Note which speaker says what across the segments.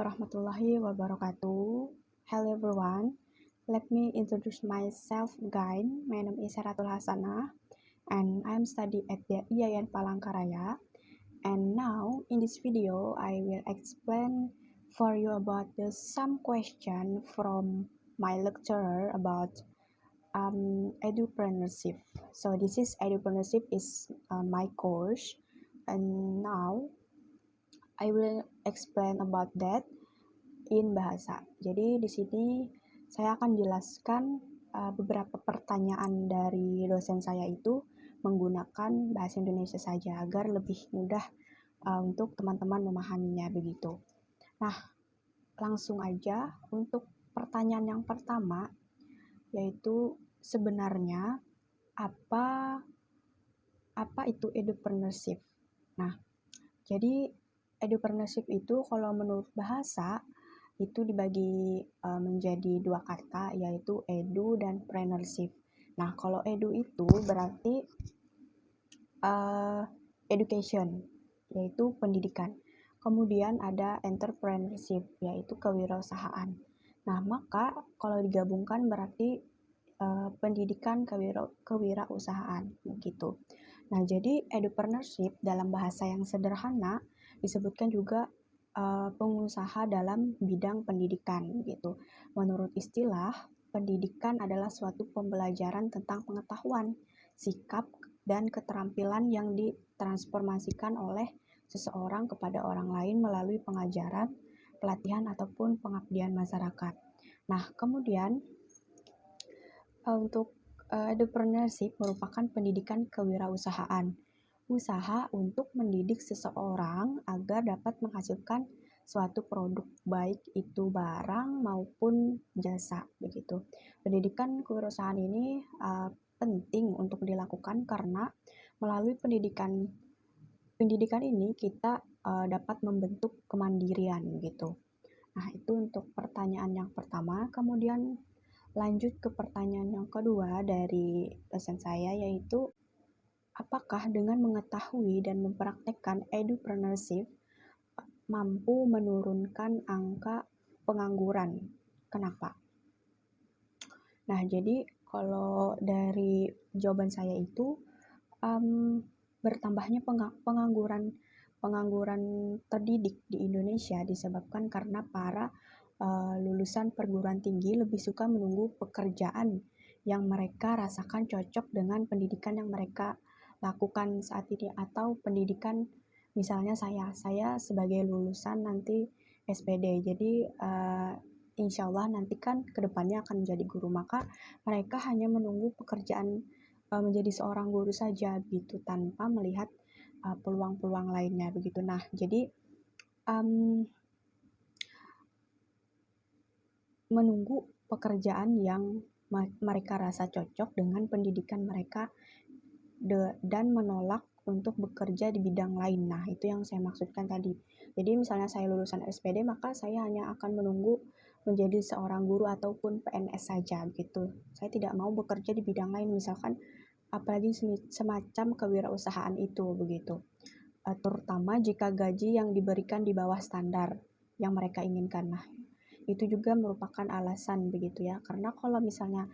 Speaker 1: warahmatullahi wabarakatuh. Hello everyone. Let me introduce myself again. My name is Seratul Hasanah and I am study at the IAIN Palangkaraya. And now in this video I will explain for you about some question from my lecturer about edupreneurship. So this is edupreneurship is my course, and now I will explain about that in bahasa. Jadi di sini saya akan jelaskan beberapa pertanyaan dari dosen saya itu menggunakan bahasa Indonesia saja agar lebih mudah untuk teman-teman memahaminya begitu. Nah, langsung aja untuk pertanyaan yang pertama, yaitu sebenarnya apa itu edupreneurship? Nah, jadi edupreneurship itu kalau menurut bahasa itu dibagi menjadi dua kata, yaitu edu dan preneurship. Nah, kalau edu itu berarti education, yaitu pendidikan. Kemudian ada entrepreneurship, yaitu kewirausahaan. Nah, maka kalau digabungkan berarti pendidikan kewirausahaan gitu. Nah, jadi edupreneurship dalam bahasa yang sederhana disebutkan juga pengusaha dalam bidang pendidikan gitu. Menurut istilah, pendidikan adalah suatu pembelajaran tentang pengetahuan, sikap, dan keterampilan yang ditransformasikan oleh seseorang kepada orang lain melalui pengajaran, pelatihan, ataupun pengabdian masyarakat. Nah, kemudian untuk entrepreneurship merupakan pendidikan kewirausahaan, usaha untuk mendidik seseorang agar dapat menghasilkan suatu produk, baik itu barang maupun jasa begitu. Pendidikan kewirausahaan ini penting untuk dilakukan karena melalui pendidikan ini kita dapat membentuk kemandirian gitu. Nah, itu untuk pertanyaan yang pertama. Kemudian lanjut ke pertanyaan yang kedua dari dosen saya, yaitu apakah dengan mengetahui dan mempraktekkan edupreneurship mampu menurunkan angka pengangguran? Kenapa? Nah, jadi kalau dari jawaban saya itu bertambahnya pengangguran terdidik di Indonesia disebabkan karena para lulusan perguruan tinggi lebih suka menunggu pekerjaan yang mereka rasakan cocok dengan pendidikan yang mereka lakukan saat ini, atau pendidikan misalnya saya sebagai lulusan nanti SPD, jadi insya Allah nanti kan kedepannya akan menjadi guru, maka mereka hanya menunggu pekerjaan menjadi seorang guru saja gitu tanpa melihat peluang-peluang lainnya begitu. Nah, jadi menunggu pekerjaan yang mereka rasa cocok dengan pendidikan mereka dan menolak untuk bekerja di bidang lain. Nah, itu yang saya maksudkan tadi. Jadi misalnya saya lulusan SPD, maka saya hanya akan menunggu menjadi seorang guru ataupun PNS saja gitu. Saya tidak mau bekerja di bidang lain, misalkan apalagi semacam kewirausahaan itu begitu. Terutama jika gaji yang diberikan di bawah standar yang mereka inginkan. Nah, itu juga merupakan alasan begitu ya, karena kalau misalnya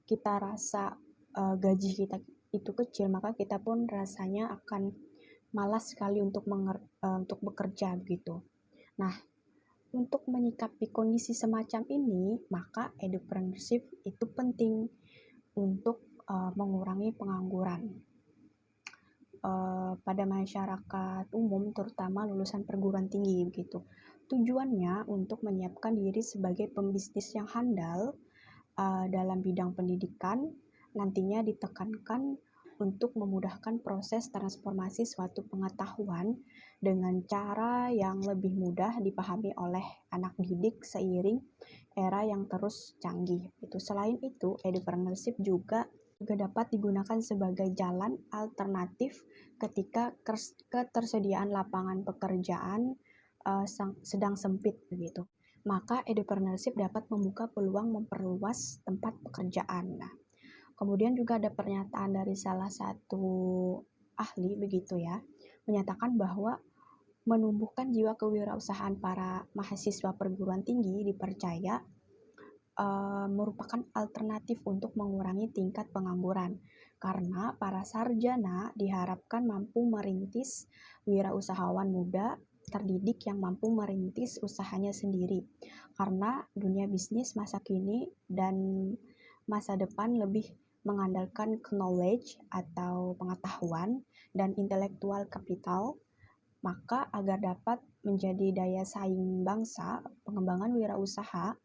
Speaker 1: kita rasa gaji kita itu kecil, maka kita pun rasanya akan malas sekali untuk bekerja begitu. Nah, untuk menyikapi kondisi semacam ini, maka edupreneurship itu penting untuk mengurangi pengangguran pada masyarakat umum, terutama lulusan perguruan tinggi begitu. Tujuannya untuk menyiapkan diri sebagai pembisnis yang handal dalam bidang pendidikan, nantinya ditekankan untuk memudahkan proses transformasi suatu pengetahuan dengan cara yang lebih mudah dipahami oleh anak didik seiring era yang terus canggih. Selain itu, edupreneurship juga dapat digunakan sebagai jalan alternatif ketika ketersediaan lapangan pekerjaan sedang sempit begitu. Maka edupreneurship dapat membuka peluang memperluas tempat pekerjaan. Nah, kemudian juga ada pernyataan dari salah satu ahli begitu ya, menyatakan bahwa menumbuhkan jiwa kewirausahaan para mahasiswa perguruan tinggi dipercaya merupakan alternatif untuk mengurangi tingkat pengangguran, karena para sarjana diharapkan mampu merintis wirausahawan muda terdidik yang mampu merintis usahanya sendiri. Karena dunia bisnis masa kini dan masa depan lebih mengandalkan knowledge atau pengetahuan dan intelektual capital, maka agar dapat menjadi daya saing bangsa, pengembangan wirausaha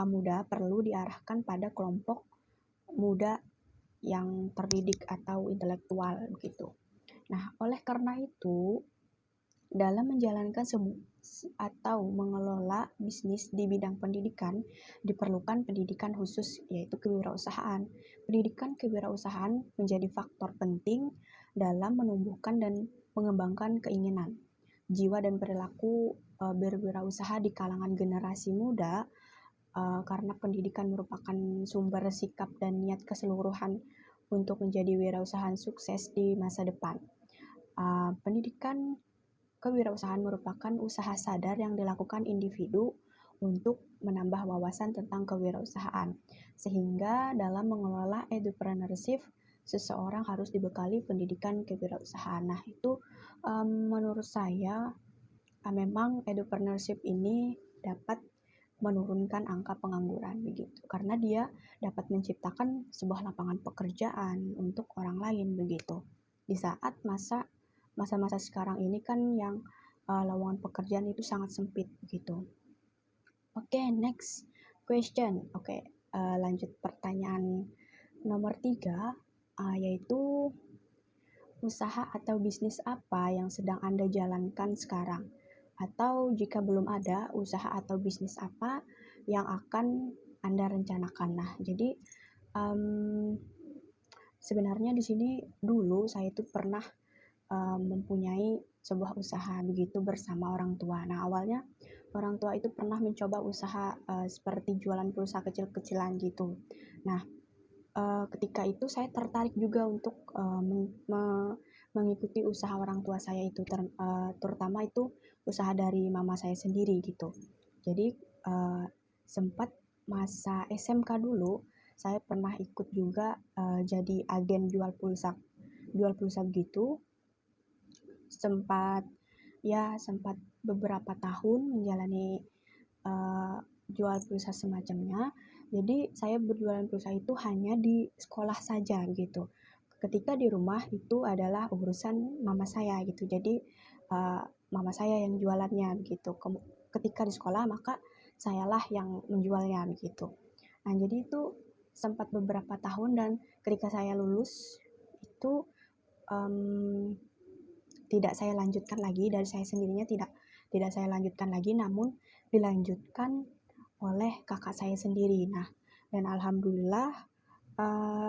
Speaker 1: muda perlu diarahkan pada kelompok muda yang terdidik atau intelektual begitu. Nah, oleh karena itu, dalam menjalankan atau mengelola bisnis di bidang pendidikan, diperlukan pendidikan khusus, yaitu kewirausahaan. Pendidikan kewirausahaan menjadi faktor penting dalam menumbuhkan dan mengembangkan keinginan, jiwa dan perilaku berwirausaha di kalangan generasi muda, karena pendidikan merupakan sumber sikap dan niat keseluruhan untuk menjadi wirausahaan sukses di masa depan. Pendidikan kewirausahaan merupakan usaha sadar yang dilakukan individu untuk menambah wawasan tentang kewirausahaan, sehingga dalam mengelola entrepreneurship, seseorang harus dibekali pendidikan kewirausahaan. Nah, itu menurut saya memang entrepreneurship ini dapat menurunkan angka pengangguran begitu, karena dia dapat menciptakan sebuah lapangan pekerjaan untuk orang lain begitu. Di saat masa-masa sekarang ini kan yang lowongan pekerjaan itu sangat sempit begitu. Oke, next question. Oke, lanjut pertanyaan nomor 3, yaitu usaha atau bisnis apa yang sedang Anda jalankan sekarang? Atau jika belum ada, usaha atau bisnis apa yang akan Anda rencanakan? Nah, jadi sebenarnya di sini dulu saya itu pernah mempunyai sebuah usaha begitu bersama orang tua. Nah, awalnya orang tua itu pernah mencoba usaha seperti jualan pulsa kecil-kecilan gitu. Nah, ketika itu saya tertarik juga untuk mengikuti usaha orang tua saya itu, terutama itu usaha dari mama saya sendiri gitu. Jadi sempat masa SMK dulu saya pernah ikut juga jadi agen jual pulsa gitu. Sempat beberapa tahun menjalani jual pulsa semacamnya. Jadi saya berjualan pulsa itu hanya di sekolah saja gitu. Ketika di rumah itu adalah urusan mama saya gitu. Jadi mama saya yang jualannya begitu. Ketika di sekolah maka sayalah yang menjualnya begitu. Nah, jadi itu sempat beberapa tahun, dan ketika saya lulus itu tidak saya lanjutkan lagi, dari saya sendirinya tidak saya lanjutkan lagi, namun dilanjutkan oleh kakak saya sendiri. Nah, dan alhamdulillah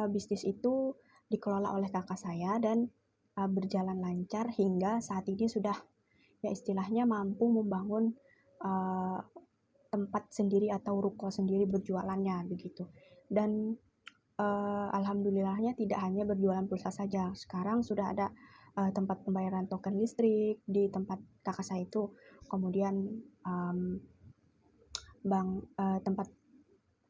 Speaker 1: bisnis itu dikelola oleh kakak saya dan berjalan lancar hingga saat ini sudah ya istilahnya mampu membangun tempat sendiri atau ruko sendiri berjualannya begitu. Dan alhamdulillahnya tidak hanya berjualan pulsa saja. Sekarang sudah ada tempat pembayaran token listrik di tempat kakak saya itu. Kemudian tempat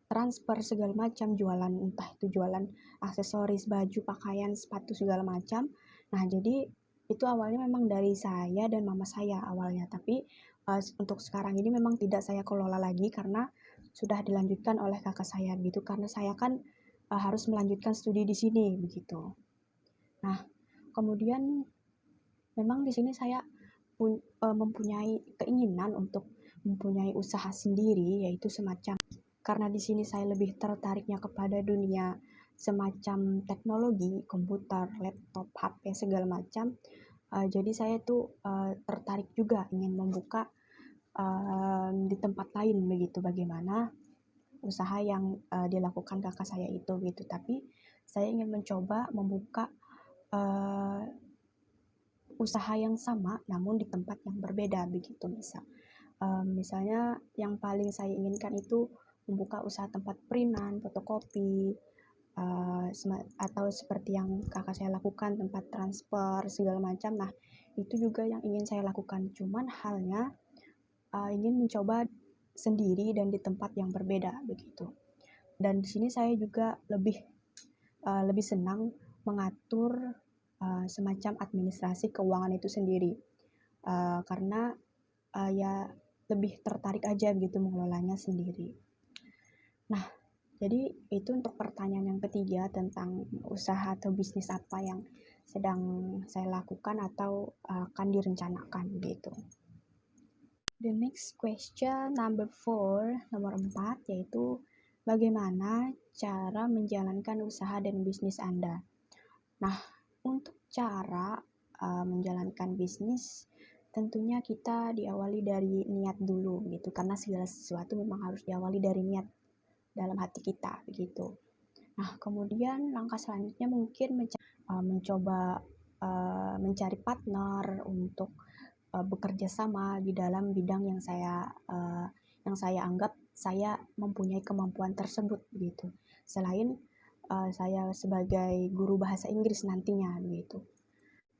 Speaker 1: transfer segala macam, jualan, entah itu jualan aksesoris, baju, pakaian, sepatu segala macam. Nah, jadi itu awalnya memang dari saya dan mama saya awalnya, tapi untuk sekarang ini memang tidak saya kelola lagi karena sudah dilanjutkan oleh kakak saya gitu, karena saya kan harus melanjutkan studi di sini begitu. Nah, kemudian memang di sini saya mempunyai keinginan untuk mempunyai usaha sendiri, yaitu semacam, karena di sini saya lebih tertariknya kepada dunia semacam teknologi, komputer, laptop, HP segala macam. Jadi saya tuh tertarik juga ingin membuka di tempat lain begitu, bagaimana usaha yang dilakukan kakak saya itu gitu. Tapi saya ingin mencoba membuka usaha yang sama namun di tempat yang berbeda begitu. Misalnya yang paling saya inginkan itu membuka usaha tempat printan, fotokopi, atau seperti yang kakak saya lakukan, tempat transfer segala macam. Nah, itu juga yang ingin saya lakukan. Cuman halnya ingin mencoba sendiri dan di tempat yang berbeda begitu. Dan di sini saya juga lebih senang mengatur semacam administrasi keuangan itu sendiri, karena ya lebih tertarik aja gitu mengelolanya sendiri. Nah, jadi itu untuk pertanyaan yang ketiga tentang usaha atau bisnis apa yang sedang saya lakukan atau akan direncanakan gitu. The next question number 4, nomor 4, yaitu bagaimana cara menjalankan usaha dan bisnis Anda. Nah, untuk cara menjalankan bisnis tentunya kita diawali dari niat dulu gitu, karena segala sesuatu memang harus diawali dari niat dalam hati kita begitu. Nah, kemudian langkah selanjutnya mungkin mencoba mencari partner untuk bekerja sama di dalam bidang yang saya anggap saya mempunyai kemampuan tersebut gitu. Selain saya sebagai guru bahasa Inggris nantinya gitu.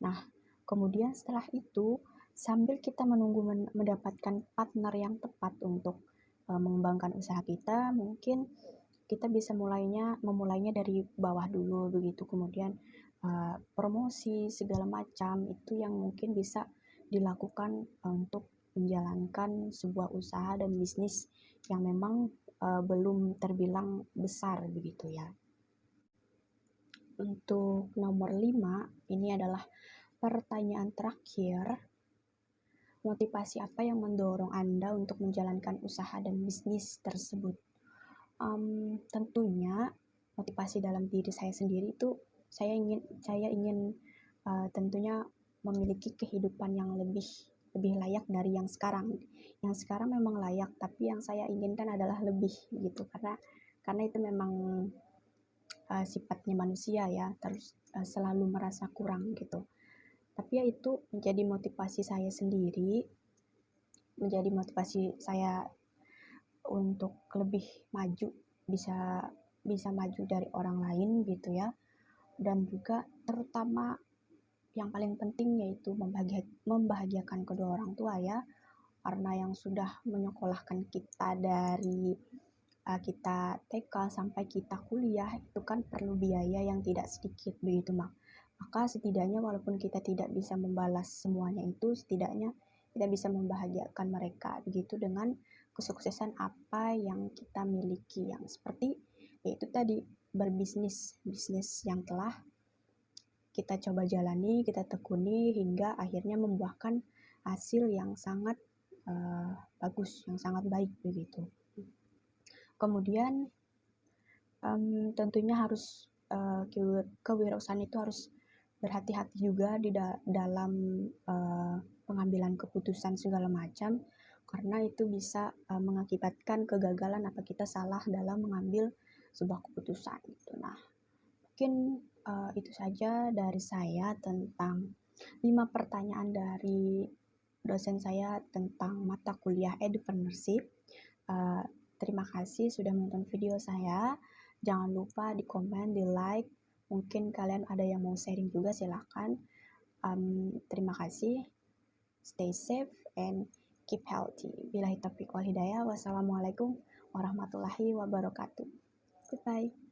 Speaker 1: Nah, kemudian setelah itu sambil kita menunggu mendapatkan partner yang tepat untuk mengembangkan usaha kita, mungkin kita bisa memulainya dari bawah dulu begitu. Kemudian promosi segala macam itu yang mungkin bisa dilakukan untuk menjalankan sebuah usaha dan bisnis yang memang belum terbilang besar begitu ya. Untuk nomor 5, ini adalah pertanyaan terakhir. Motivasi apa yang mendorong Anda untuk menjalankan usaha dan bisnis tersebut? Tentunya motivasi dalam diri saya sendiri itu saya ingin tentunya memiliki kehidupan yang lebih layak dari yang sekarang. Yang sekarang memang layak, tapi yang saya inginkan adalah lebih gitu, karena itu memang sifatnya manusia ya, terus selalu merasa kurang gitu. Tapi ya itu menjadi motivasi saya sendiri, menjadi motivasi saya untuk lebih maju, bisa maju dari orang lain gitu ya. Dan juga terutama yang paling penting yaitu membahagiakan kedua orang tua ya, karena yang sudah menyekolahkan kita dari kita TK sampai kita kuliah itu kan perlu biaya yang tidak sedikit begitu maka setidaknya walaupun kita tidak bisa membalas semuanya itu, setidaknya kita bisa membahagiakan mereka begitu dengan kesuksesan apa yang kita miliki, yang seperti yaitu tadi bisnis yang telah kita coba jalani, kita tekuni hingga akhirnya membuahkan hasil yang sangat bagus, yang sangat baik begitu. Kemudian tentunya harus kewirausahaan itu harus berhati-hati juga di dalam pengambilan keputusan segala macam, karena itu bisa mengakibatkan kegagalan atau kita salah dalam mengambil sebuah keputusan gitu. Nah, mungkin itu saja dari saya tentang 5 pertanyaan dari dosen saya tentang mata kuliah entrepreneurship. Terima kasih sudah menonton video saya. Jangan lupa di komen, di like. Mungkin kalian ada yang mau sharing juga, silakan. Terima kasih. Stay safe and keep healthy. Billahi taufiq wal hidayah. Wassalamualaikum warahmatullahi wabarakatuh. Goodbye.